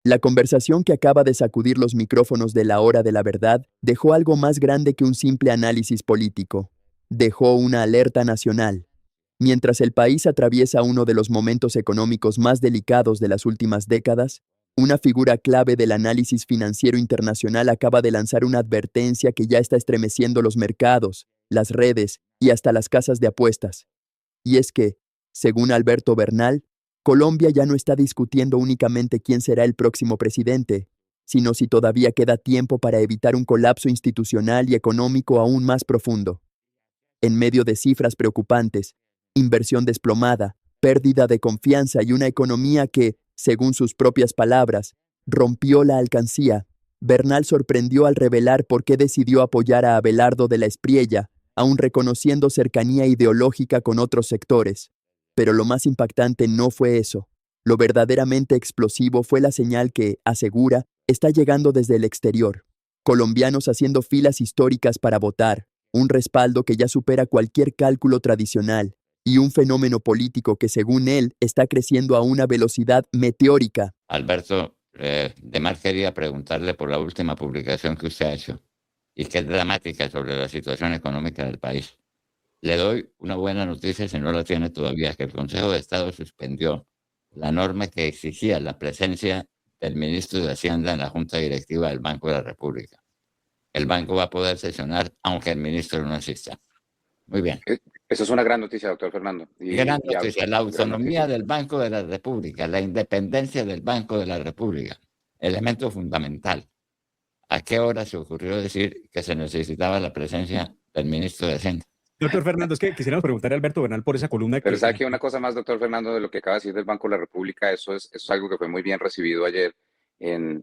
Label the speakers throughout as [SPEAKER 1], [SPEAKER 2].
[SPEAKER 1] La conversación que acaba de sacudir los micrófonos de la hora de la verdad dejó algo más grande que un simple análisis político. Dejó una alerta nacional. Mientras el país atraviesa uno de los momentos económicos más delicados de las últimas décadas, una figura clave del análisis financiero internacional acaba de lanzar una advertencia que ya está estremeciendo los mercados, las redes y hasta las casas de apuestas. Y es que, según Alberto Bernal, Colombia ya no está discutiendo únicamente quién será el próximo presidente, sino si todavía queda tiempo para evitar un colapso institucional y económico aún más profundo. En medio de cifras preocupantes, inversión desplomada, pérdida de confianza y una economía que, según sus propias palabras, rompió la alcancía, Bernal sorprendió al revelar por qué decidió apoyar a Abelardo de la Espriella, aun reconociendo cercanía ideológica con otros sectores. Pero lo más impactante no fue eso. Lo verdaderamente explosivo fue la señal que, asegura, está llegando desde el exterior. Colombianos haciendo filas históricas para votar, un respaldo que ya supera cualquier cálculo tradicional, y un fenómeno político que, según él, está creciendo a una velocidad meteórica.
[SPEAKER 2] Alberto, Demar quería preguntarle por la última publicación que usted ha hecho y que es dramática sobre la situación económica del país. Le doy una buena noticia, si no la tiene todavía, que el Consejo de Estado suspendió la norma que exigía la presencia del ministro de Hacienda en la Junta Directiva del Banco de la República. El banco va a poder sesionar aunque el ministro no asista. Muy bien.
[SPEAKER 3] Eso es una gran noticia, doctor Fernando.
[SPEAKER 2] Gran noticia, la autonomía
[SPEAKER 3] noticia
[SPEAKER 2] del Banco de la República, la independencia del Banco de la República, elemento fundamental. ¿A qué hora se ocurrió decir que se necesitaba la presencia del ministro de Hacienda?
[SPEAKER 4] Doctor Fernando, es que quisiéramos preguntarle a Alberto Bernal por esa columna.
[SPEAKER 3] Pero sabe que una cosa más, doctor Fernando, de lo que acaba de decir del Banco de la República, eso es algo que fue muy bien recibido ayer en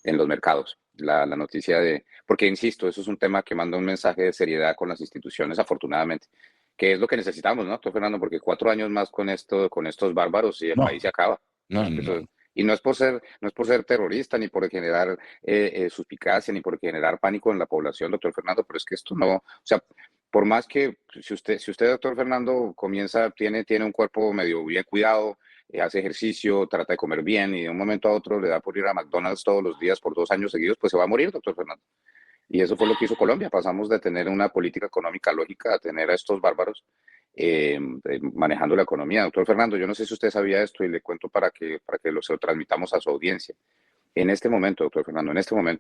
[SPEAKER 3] los mercados. La noticia porque insisto, eso es un tema que manda un mensaje de seriedad con las instituciones, afortunadamente, que es lo que necesitamos, ¿no, doctor Fernando? Porque 4 años más con estos bárbaros y el país se acaba.
[SPEAKER 2] No.
[SPEAKER 3] Y no es por ser terrorista, ni por generar suspicacia, ni por generar pánico en la población, doctor Fernando, pero es que esto no, o sea, por más que si usted, doctor Fernando, tiene un cuerpo medio bien cuidado, hace ejercicio, trata de comer bien y de un momento a otro le da por ir a McDonald's todos los días por 2 años seguidos, pues se va a morir, doctor Fernando. Y eso fue lo que hizo Colombia. Pasamos de tener una política económica lógica a tener a estos bárbaros manejando la economía. Doctor Fernando, yo no sé si usted sabía esto y le cuento para que se lo transmitamos a su audiencia. En este momento, doctor Fernando,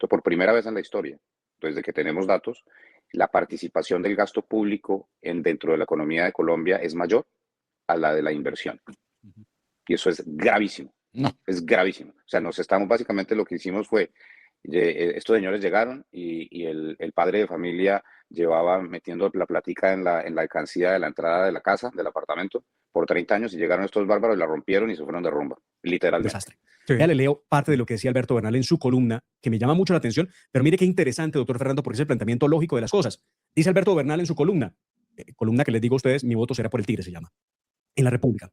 [SPEAKER 3] por primera vez en la historia, desde que tenemos datos, la participación del gasto público dentro de la economía de Colombia es mayor a la de la inversión. Y eso es gravísimo.
[SPEAKER 2] No.
[SPEAKER 3] Es gravísimo. O sea, básicamente lo que hicimos fue, estos señores llegaron y el padre de familia llevaba metiendo la platica en la alcancía de la entrada de la casa, del apartamento, por 30 años y llegaron estos bárbaros y la rompieron y se fueron de rumba, literalmente.
[SPEAKER 4] Desastre. Ya le leo parte de lo que decía Alberto Bernal en su columna, que me llama mucho la atención, pero mire qué interesante, doctor Fernando, porque es el planteamiento lógico de las cosas. Dice Alberto Bernal en su columna que les digo a ustedes, mi voto será por el Tigre, se llama, en La República.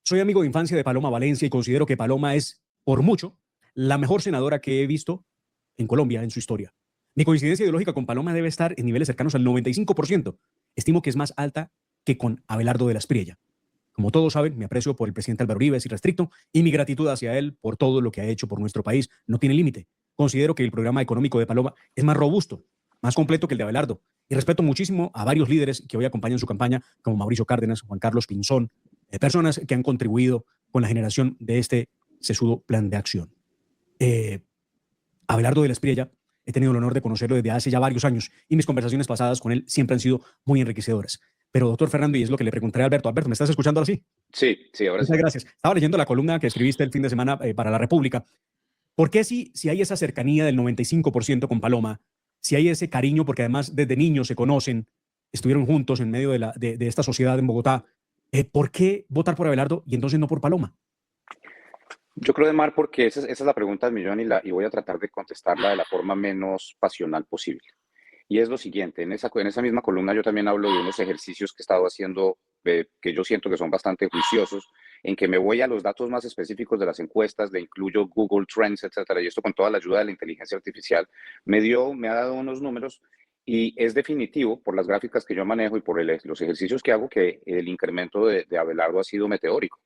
[SPEAKER 4] Soy amigo de infancia de Paloma Valencia y considero que Paloma es, por mucho, la mejor senadora que he visto en Colombia en su historia. Mi coincidencia ideológica con Paloma debe estar en niveles cercanos al 95%. Estimo que es más alta que con Abelardo de la Espriella. Como todos saben, me aprecio por el presidente Álvaro Uribe, es irrestricto, y mi gratitud hacia él por todo lo que ha hecho por nuestro país no tiene límite. Considero que el programa económico de Paloma es más robusto, más completo que el de Abelardo, y respeto muchísimo a varios líderes que hoy acompañan su campaña, como Mauricio Cárdenas, Juan Carlos Pinzón, personas que han contribuido con la generación de este sesudo plan de acción. Abelardo de la Espriella, he tenido el honor de conocerlo desde hace ya varios años y mis conversaciones pasadas con él siempre han sido muy enriquecedoras. Pero, doctor Fernando, y es lo que le preguntaré a Alberto. Alberto, ¿me estás escuchando ahora sí?
[SPEAKER 3] Sí, ahora sí.
[SPEAKER 4] Muchas gracias. Estaba leyendo la columna que escribiste el fin de semana para La República. ¿Por qué si hay esa cercanía del 95% con Paloma, si hay ese cariño, porque además desde niños se conocen, estuvieron juntos en medio de esta sociedad en Bogotá, ¿por qué votar por Abelardo y entonces no por Paloma?
[SPEAKER 3] Yo creo, Demar, porque esa es la pregunta del millón y voy a tratar de contestarla de la forma menos pasional posible. Y es lo siguiente, en esa misma columna yo también hablo de unos ejercicios que he estado haciendo que yo siento que son bastante juiciosos, en que me voy a los datos más específicos de las encuestas, le incluyo Google Trends, etcétera, y esto con toda la ayuda de la inteligencia artificial me ha dado unos números y es definitivo por las gráficas que yo manejo y por los ejercicios que hago que el incremento de Abelardo ha sido meteórico.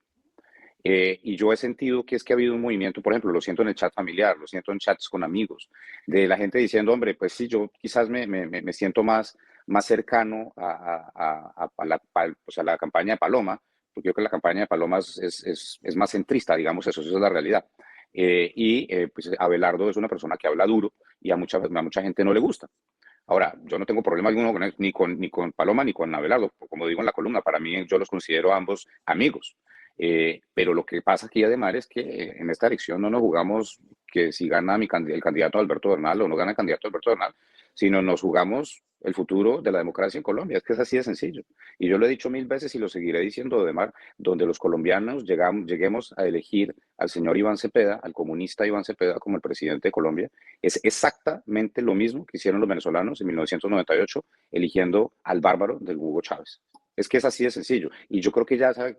[SPEAKER 3] Y yo he sentido que es que ha habido un movimiento, por ejemplo, lo siento en el chat familiar, lo siento en chats con amigos, de la gente diciendo, hombre, pues sí, yo quizás me siento más cercano pues a la campaña de Paloma, porque yo creo que la campaña de Paloma es más centrista, digamos, eso es la realidad. Pues Abelardo es una persona que habla duro y a mucha gente no le gusta. Ahora, yo no tengo problema alguno ni con Paloma ni con Abelardo, como digo en la columna, para mí yo los considero a ambos amigos. Pero lo que pasa aquí además es que en esta elección no nos jugamos que si gana el candidato Alberto Bernal o no gana el candidato Alberto Bernal, sino nos jugamos el futuro de la democracia en Colombia. Es que es así de sencillo. Y yo lo he dicho mil veces y lo seguiré diciendo, Demar, donde los colombianos lleguemos a elegir al señor Iván Cepeda, al comunista Iván Cepeda como el presidente de Colombia, es exactamente lo mismo que hicieron los venezolanos en 1998 eligiendo al bárbaro del Hugo Chávez. Es que es así de sencillo. Y yo creo que ya, ¿sabes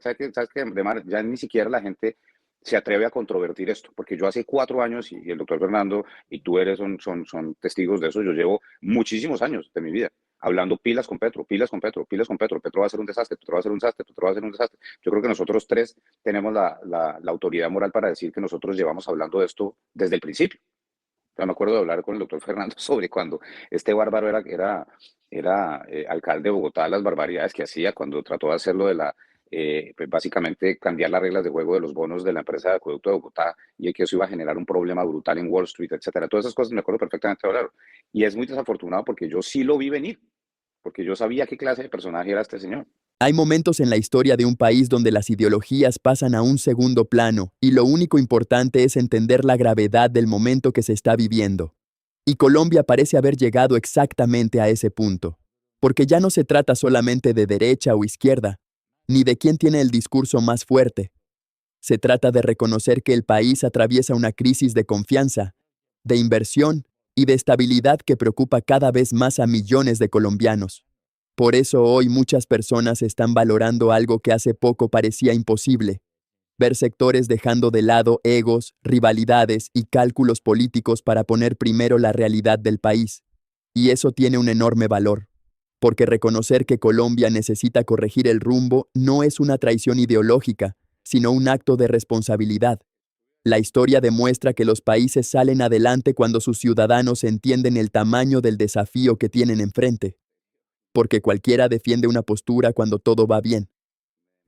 [SPEAKER 3] qué? Además, ya ni siquiera la gente se atreve a controvertir esto, porque yo hace 4 años, y el doctor Fernando y tú son testigos de eso, yo llevo muchísimos años de mi vida hablando pilas con Petro, pilas con Petro, pilas con Petro, Petro va a ser un desastre, Petro va a ser un desastre, Petro va a ser un desastre. Yo creo que nosotros tres tenemos la autoridad moral para decir que nosotros llevamos hablando de esto desde el principio. Yo me acuerdo de hablar con el doctor Fernando sobre cuando este bárbaro era alcalde de Bogotá, las barbaridades que hacía cuando trató de hacerlo pues básicamente cambiar las reglas de juego de los bonos de la empresa de acueducto de Bogotá y que eso iba a generar un problema brutal en Wall Street, etcétera. Todas esas cosas me acuerdo perfectamente de hablar. Y es muy desafortunado porque yo sí lo vi venir, porque yo sabía qué clase de personaje era este señor.
[SPEAKER 1] Hay momentos en la historia de un país donde las ideologías pasan a un segundo plano y lo único importante es entender la gravedad del momento que se está viviendo. Y Colombia parece haber llegado exactamente a ese punto, porque ya no se trata solamente de derecha o izquierda, ni de quién tiene el discurso más fuerte. Se trata de reconocer que el país atraviesa una crisis de confianza, de inversión y de estabilidad que preocupa cada vez más a millones de colombianos. Por eso hoy muchas personas están valorando algo que hace poco parecía imposible: ver sectores dejando de lado egos, rivalidades y cálculos políticos para poner primero la realidad del país. Y eso tiene un enorme valor, porque reconocer que Colombia necesita corregir el rumbo no es una traición ideológica, sino un acto de responsabilidad. La historia demuestra que los países salen adelante cuando sus ciudadanos entienden el tamaño del desafío que tienen enfrente, porque cualquiera defiende una postura cuando todo va bien.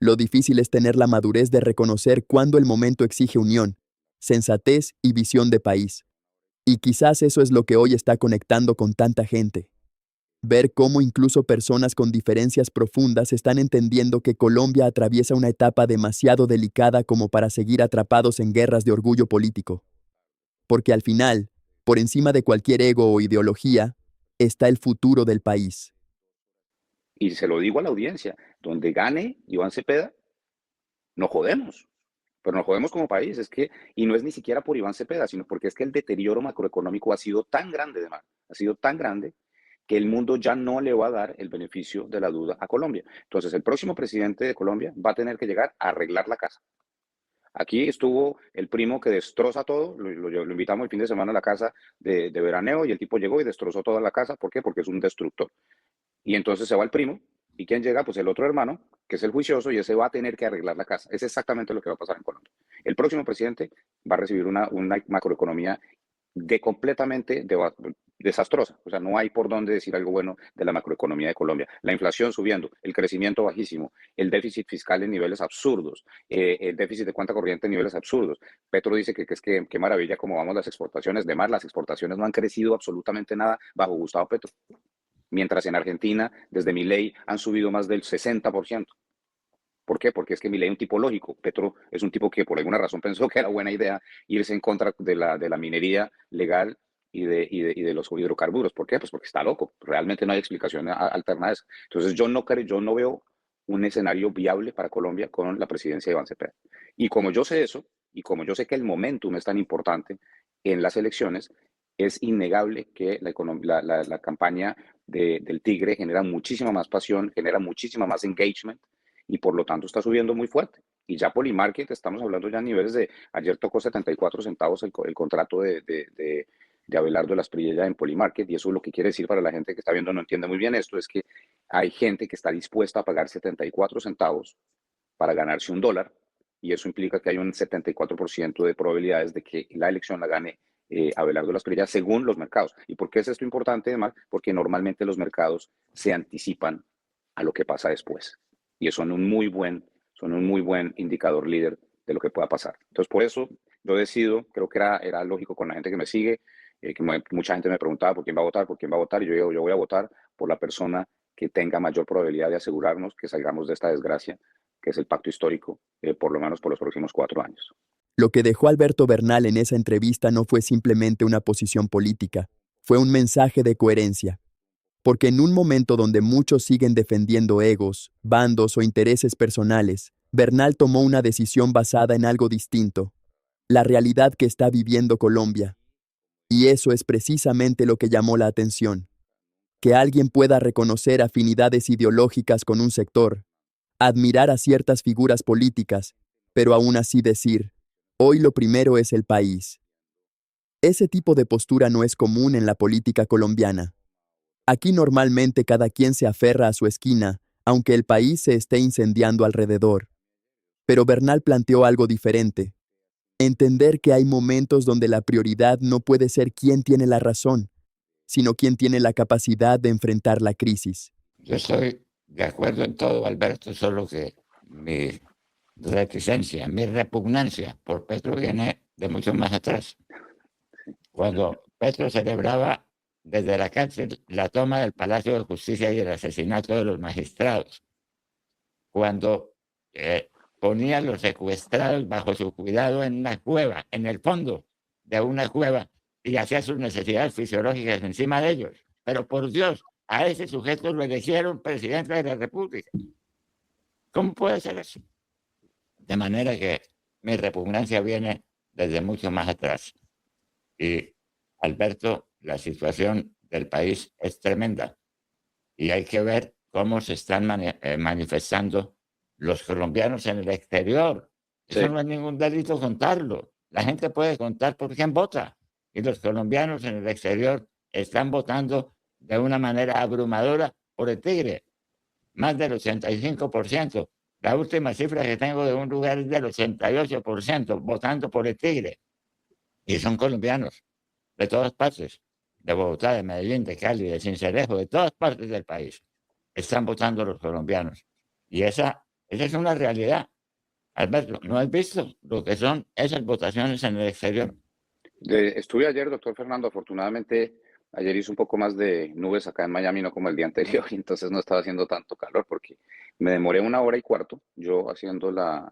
[SPEAKER 1] Lo difícil es tener la madurez de reconocer cuándo el momento exige unión, sensatez y visión de país. Y quizás eso es lo que hoy está conectando con tanta gente. Ver cómo incluso personas con diferencias profundas están entendiendo que Colombia atraviesa una etapa demasiado delicada como para seguir atrapados en guerras de orgullo político. Porque al final, por encima de cualquier ego o ideología, está el futuro del país.
[SPEAKER 3] Y se lo digo a la audiencia, donde gane Iván Cepeda, nos jodemos. Pero nos jodemos como país, y no es ni siquiera por Iván Cepeda, sino porque es que el deterioro macroeconómico ha sido tan grande, ha sido tan grande, que el mundo ya no le va a dar el beneficio de la duda a Colombia. Entonces, el próximo presidente de Colombia va a tener que llegar a arreglar la casa. Aquí estuvo el primo que destroza todo, lo invitamos el fin de semana a la casa de veraneo y el tipo llegó y destrozó toda la casa. ¿Por qué? Porque es un destructor. Y entonces se va el primo, ¿y quién llega? Pues el otro hermano, que es el juicioso, y ese va a tener que arreglar la casa. Es exactamente lo que va a pasar en Colombia. El próximo presidente va a recibir una macroeconomía completamente desastrosa. O sea, no hay por dónde decir algo bueno de la macroeconomía de Colombia. La inflación subiendo, el crecimiento bajísimo, el déficit fiscal en niveles absurdos, el déficit de cuenta corriente en niveles absurdos. Petro dice que es que qué maravilla cómo vamos las exportaciones. De más, las exportaciones no han crecido absolutamente nada bajo Gustavo Petro. Mientras en Argentina, desde Milei, han subido más del 60%. ¿Por qué? Porque es que Milei es un tipo lógico. Petro es un tipo que por alguna razón pensó que era buena idea irse en contra de la minería legal y de los hidrocarburos. ¿Por qué? Pues porque está loco. Realmente no hay explicación alterna a eso. Entonces yo no veo un escenario viable para Colombia con la presidencia de Iván Cepeda. Y como yo sé eso, y como yo sé que el momentum es tan importante en las elecciones, es innegable que la campaña del Tigre genera muchísima más pasión, genera muchísima más engagement y por lo tanto está subiendo muy fuerte. Y ya Polymarket, estamos hablando ya a niveles ayer tocó 74 centavos el contrato de Abelardo de las Priella en Polymarket, y eso lo que quiere decir para la gente que está viendo no entiende muy bien esto, es que hay gente que está dispuesta a pagar 74 centavos para ganarse $1 y eso implica que hay un 74% de probabilidades de que la elección la gane Abelardo Lasprilla según los mercados. ¿Y por qué es esto importante, además? Porque normalmente los mercados se anticipan a lo que pasa después y son un muy buen indicador líder de lo que pueda pasar. Entonces, por eso yo decido, creo que era lógico con la gente que me sigue, mucha gente me preguntaba por quién va a votar, y yo digo, yo voy a votar por la persona que tenga mayor probabilidad de asegurarnos que salgamos de esta desgracia, que es el pacto histórico, por lo menos por los próximos 4 años.
[SPEAKER 1] Lo que dejó Alberto Bernal en esa entrevista no fue simplemente una posición política, fue un mensaje de coherencia. Porque en un momento donde muchos siguen defendiendo egos, bandos o intereses personales, Bernal tomó una decisión basada en algo distinto, la realidad que está viviendo Colombia. Y eso es precisamente lo que llamó la atención. Que alguien pueda reconocer afinidades ideológicas con un sector, admirar a ciertas figuras políticas, pero aún así decir, hoy lo primero es el país. Ese tipo de postura no es común en la política colombiana. Aquí normalmente cada quien se aferra a su esquina, aunque el país se esté incendiando alrededor. Pero Bernal planteó algo diferente. Entender que hay momentos donde la prioridad no puede ser quién tiene la razón, sino quién tiene la capacidad de enfrentar la crisis.
[SPEAKER 2] Yo estoy de acuerdo en todo, Alberto, solo que mi reticencia, mi repugnancia por Petro viene de mucho más atrás. Cuando Petro celebraba desde la cárcel la toma del Palacio de Justicia y el asesinato de los magistrados, cuando ponía a los secuestrados bajo su cuidado en una cueva, en el fondo de una cueva, y hacía sus necesidades fisiológicas encima de ellos. Pero por Dios, a ese sujeto lo eligieron presidente de la República. ¿Cómo puede ser eso? De manera que mi repugnancia viene desde mucho más atrás. Y, Alberto, la situación del país es tremenda y hay que ver cómo se están manifestando los colombianos en el exterior. Eso
[SPEAKER 3] Sí.
[SPEAKER 2] no es ningún delito contarlo. La gente puede contar por quién vota y los colombianos en el exterior están votando de una manera abrumadora por el Tigre, más del 85%. La última cifra que tengo de un lugar es del 88% votando por el Tigre. Y son colombianos de todas partes, de Bogotá, de Medellín, de Cali, de Sincelejo, de todas partes del país. Están votando los colombianos. Y esa es una realidad. Alberto, ¿no has visto lo que son esas votaciones en el exterior?
[SPEAKER 3] Estuve ayer, doctor Fernando, afortunadamente ayer hizo un poco más de nubes acá en Miami, no como el día anterior, y entonces no estaba haciendo tanto calor porque me demoré 1 hora y cuarto, yo haciendo la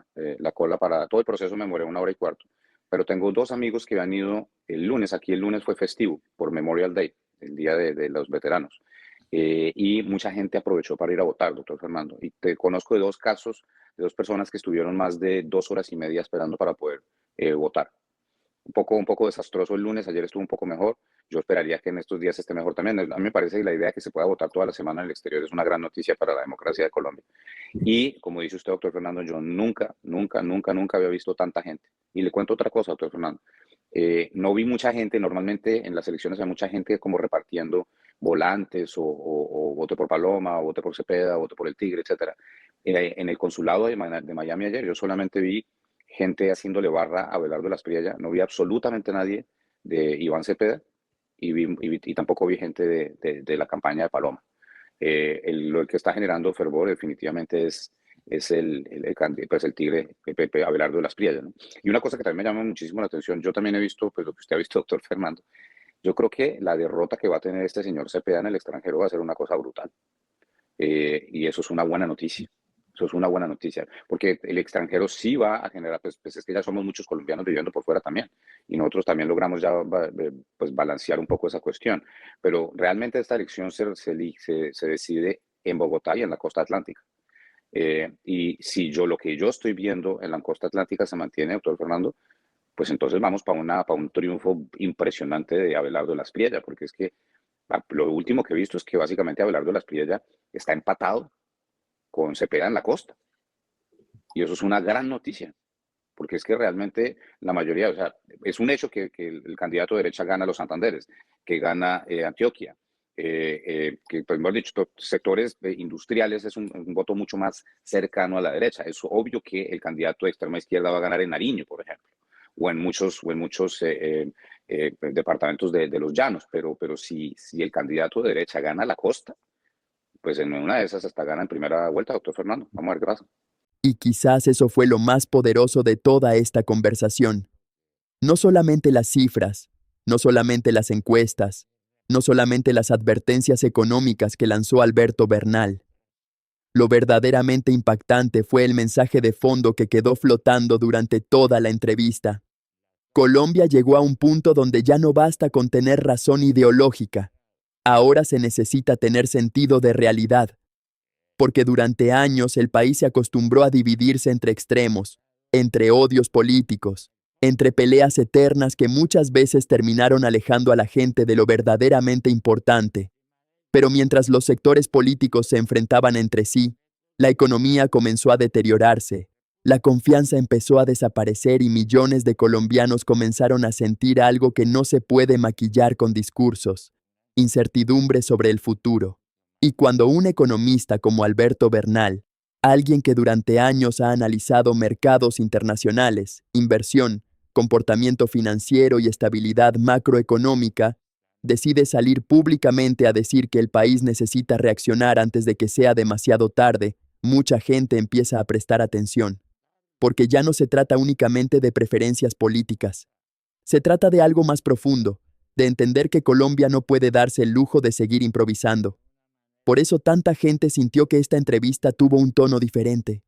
[SPEAKER 3] cola para todo el proceso me demoré 1 hora y cuarto, pero tengo 2 amigos que han ido el lunes, aquí el lunes fue festivo por Memorial Day, el día de los veteranos, y mucha gente aprovechó para ir a votar, doctor Fernando, y te conozco de 2 casos, de 2 personas que estuvieron más de 2 horas y media esperando para poder votar. Un poco desastroso el lunes, ayer estuvo un poco mejor. Yo esperaría que en estos días esté mejor también. A mí me parece que la idea de que se pueda votar toda la semana en el exterior es una gran noticia para la democracia de Colombia. Y como dice usted, doctor Fernando, yo nunca había visto tanta gente. Y le cuento otra cosa, doctor Fernando. No vi mucha gente, normalmente en las elecciones hay mucha gente como repartiendo volantes o vote por Paloma, o vote por Cepeda, o vote por el Tigre, etc. En el consulado de Miami ayer yo solamente vi gente haciéndole barra a Abelardo Lasprilla, no vi absolutamente nadie de Iván Cepeda y tampoco vi gente de la campaña de Paloma. Lo que está generando fervor definitivamente es el Tigre, Pepe Abelardo Lasprilla, ¿no? Y una cosa que también me llama muchísimo la atención, yo también he visto, pues lo que usted ha visto, doctor Fernando, yo creo que la derrota que va a tener este señor Cepeda en el extranjero va a ser una cosa brutal. Y eso es una buena noticia. Eso es una buena noticia, porque el extranjero sí va a generar, pues es que ya somos muchos colombianos viviendo por fuera también, y nosotros también logramos ya pues balancear un poco esa cuestión, pero realmente esta elección se decide en Bogotá y en la costa atlántica. Y si lo que yo estoy viendo en la costa atlántica se mantiene, doctor Fernando, pues entonces vamos para un triunfo impresionante de Abelardo Lasprilla, porque es que lo último que he visto es que básicamente Abelardo Lasprilla está empatado con Cepeda en la costa. Y eso es una gran noticia, porque es que realmente la mayoría, o sea, es un hecho que el candidato de derecha gana los Santanderes, que gana Antioquia, que, pues, mejor dicho, sectores industriales es un voto mucho más cercano a la derecha. Es obvio que el candidato de extrema izquierda va a ganar en Nariño, por ejemplo, o en muchos departamentos de los llanos, pero si el candidato de derecha gana la costa, pues en una de esas hasta gana en primera vuelta, doctor Fernando. Vamos a ver qué pasa.
[SPEAKER 1] Y quizás eso fue lo más poderoso de toda esta conversación. No solamente las cifras, no solamente las encuestas, no solamente las advertencias económicas que lanzó Alberto Bernal. Lo verdaderamente impactante fue el mensaje de fondo que quedó flotando durante toda la entrevista. Colombia llegó a un punto donde ya no basta con tener razón ideológica. Ahora se necesita tener sentido de realidad. Porque durante años el país se acostumbró a dividirse entre extremos, entre odios políticos, entre peleas eternas que muchas veces terminaron alejando a la gente de lo verdaderamente importante. Pero mientras los sectores políticos se enfrentaban entre sí, la economía comenzó a deteriorarse, la confianza empezó a desaparecer y millones de colombianos comenzaron a sentir algo que no se puede maquillar con discursos: incertidumbre sobre el futuro. Y cuando un economista como Alberto Bernal, alguien que durante años ha analizado mercados internacionales, inversión, comportamiento financiero y estabilidad macroeconómica, decide salir públicamente a decir que el país necesita reaccionar antes de que sea demasiado tarde, mucha gente empieza a prestar atención. Porque ya no se trata únicamente de preferencias políticas. Se trata de algo más profundo, de entender que Colombia no puede darse el lujo de seguir improvisando. Por eso tanta gente sintió que esta entrevista tuvo un tono diferente.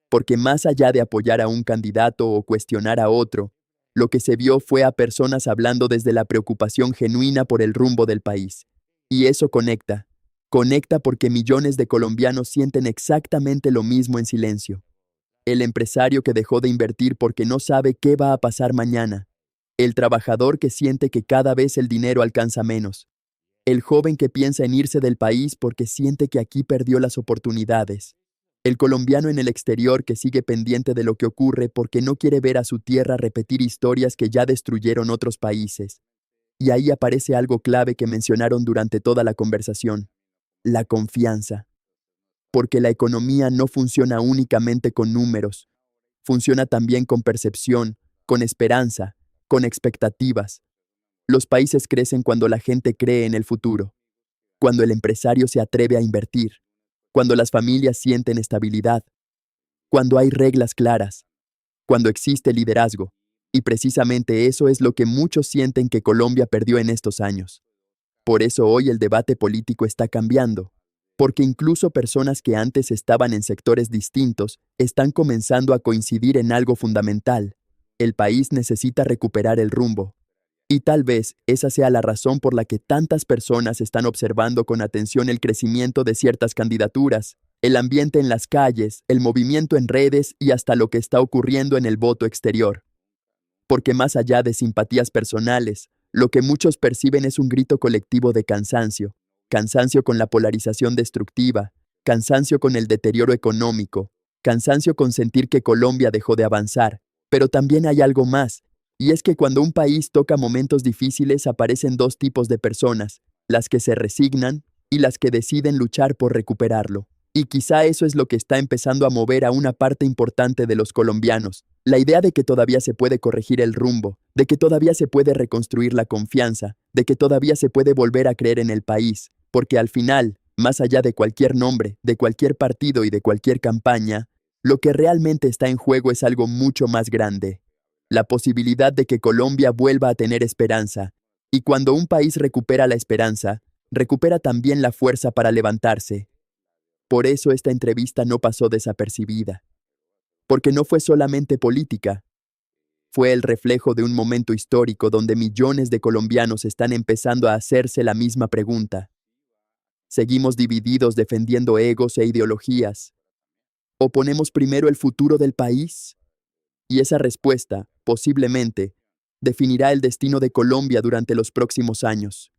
[SPEAKER 1] Porque más allá de apoyar a un candidato o cuestionar a otro, lo que se vio fue a personas hablando desde la preocupación genuina por el rumbo del país. Y eso conecta. Conecta porque millones de colombianos sienten exactamente lo mismo en silencio. El empresario que dejó de invertir porque no sabe qué va a pasar mañana. El trabajador que siente que cada vez el dinero alcanza menos. El joven que piensa en irse del país porque siente que aquí perdió las oportunidades. El colombiano en el exterior que sigue pendiente de lo que ocurre porque no quiere ver a su tierra repetir historias que ya destruyeron otros países. Y ahí aparece algo clave que mencionaron durante toda la conversación: la confianza. Porque la economía no funciona únicamente con números, funciona también con percepción, con esperanza, con expectativas. Los países crecen cuando la gente cree en el futuro, cuando el empresario se atreve a invertir, cuando las familias sienten estabilidad, cuando hay reglas claras, cuando existe liderazgo. Y precisamente eso es lo que muchos sienten que Colombia perdió en estos años. Por eso hoy el debate político está cambiando, porque incluso personas que antes estaban en sectores distintos están comenzando a coincidir en algo fundamental: el país necesita recuperar el rumbo. Y tal vez esa sea la razón por la que tantas personas están observando con atención el crecimiento de ciertas candidaturas, el ambiente en las calles, el movimiento en redes y hasta lo que está ocurriendo en el voto exterior. Porque más allá de simpatías personales, lo que muchos perciben es un grito colectivo de cansancio. Cansancio con la polarización destructiva, cansancio con el deterioro económico, cansancio con sentir que Colombia dejó de avanzar. Pero también hay algo más. Y es que cuando un país toca momentos difíciles aparecen dos tipos de personas: las que se resignan y las que deciden luchar por recuperarlo. Y quizá eso es lo que está empezando a mover a una parte importante de los colombianos: la idea de que todavía se puede corregir el rumbo, de que todavía se puede reconstruir la confianza, de que todavía se puede volver a creer en el país, porque al final, más allá de cualquier nombre, de cualquier partido y de cualquier campaña, lo que realmente está en juego es algo mucho más grande: la posibilidad de que Colombia vuelva a tener esperanza. Y cuando un país recupera la esperanza, recupera también la fuerza para levantarse. Por eso esta entrevista no pasó desapercibida. Porque no fue solamente política. Fue el reflejo de un momento histórico donde millones de colombianos están empezando a hacerse la misma pregunta. ¿Seguimos divididos defendiendo egos e ideologías? ¿O ponemos primero el futuro del país? Y esa respuesta, posiblemente, definirá el destino de Colombia durante los próximos años.